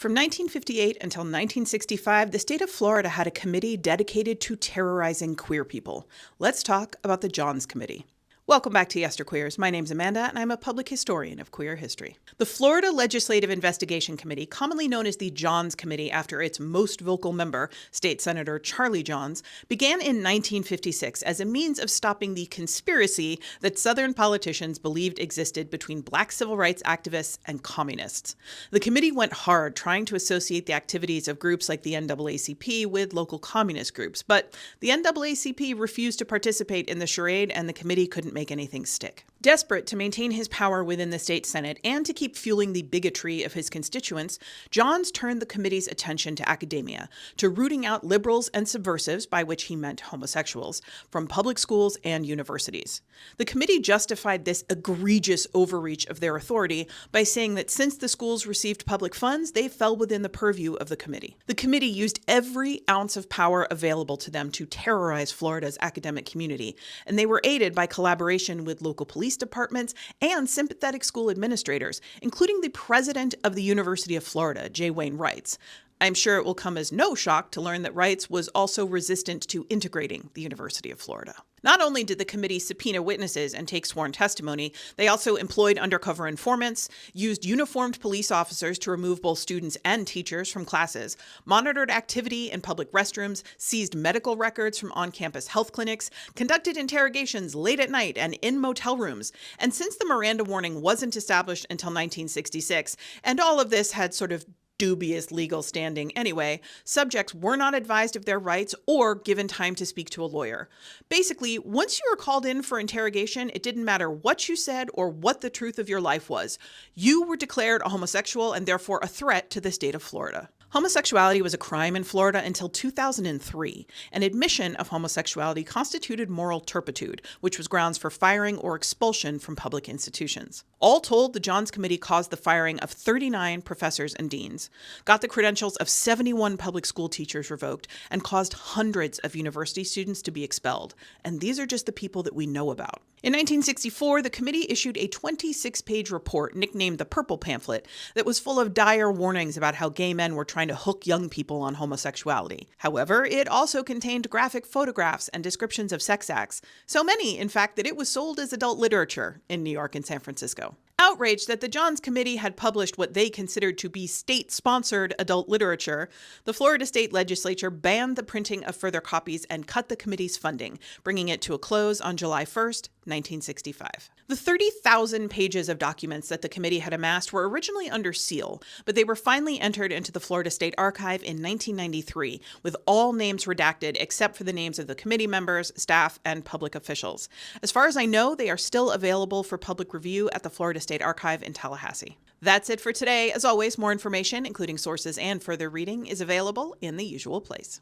From 1958 until 1965, the state of Florida had a committee dedicated to terrorizing queer people. Let's talk about the Johns Committee. Welcome back to Yesterqueers. My name's Amanda, and I'm a public historian of queer history. The Florida Legislative Investigation Committee, commonly known as the Johns Committee after its most vocal member, State Senator Charley Johns, began in 1956 as a means of stopping the conspiracy that Southern politicians believed existed between black civil rights activists and communists. The committee went hard trying to associate the activities of groups like the NAACP with local communist groups, but the NAACP refused to participate in the charade, and the committee couldn't make anything stick. Desperate to maintain his power within the state Senate and to keep fueling the bigotry of his constituents, Johns turned the committee's attention to academia, to rooting out liberals and subversives, by which he meant homosexuals, from public schools and universities. The committee justified this egregious overreach of their authority by saying that since the schools received public funds, they fell within the purview of the committee. The committee used every ounce of power available to them to terrorize Florida's academic community, and they were aided by collaboration with local police departments and sympathetic school administrators, including the president of the University of Florida, J. Wayne Reitz. I'm sure it will come as no shock to learn that Reitz was also resistant to integrating the University of Florida. Not only did the committee subpoena witnesses and take sworn testimony, they also employed undercover informants, used uniformed police officers to remove both students and teachers from classes, monitored activity in public restrooms, seized medical records from on-campus health clinics, conducted interrogations late at night and in motel rooms. And since the Miranda warning wasn't established until 1966, and all of this had sort of dubious legal standing anyway, subjects were not advised of their rights or given time to speak to a lawyer. Basically, once you were called in for interrogation, it didn't matter what you said or what the truth of your life was. You were declared a homosexual and therefore a threat to the state of Florida. Homosexuality was a crime in Florida until 2003, and admission of homosexuality constituted moral turpitude, which was grounds for firing or expulsion from public institutions. All told, the Johns Committee caused the firing of 39 professors and deans, got the credentials of 71 public school teachers revoked, and caused hundreds of university students to be expelled. And these are just the people that we know about. In 1964, the committee issued a 26-page report nicknamed the Purple Pamphlet that was full of dire warnings about how gay men were trying to hook young people on homosexuality. However, it also contained graphic photographs and descriptions of sex acts, so many, in fact, that it was sold as adult literature in New York and San Francisco. Outraged that the Johns Committee had published what they considered to be state-sponsored adult literature, the Florida State Legislature banned the printing of further copies and cut the committee's funding, bringing it to a close on July 1st, 1965. The 30,000 pages of documents that the committee had amassed were originally under seal, but they were finally entered into the Florida State Archive in 1993, with all names redacted except for the names of the committee members, staff, and public officials. As far as I know, they are still available for public review at the Florida State Archive in Tallahassee. That's it for today. As always, more information, including sources and further reading, is available in the usual place.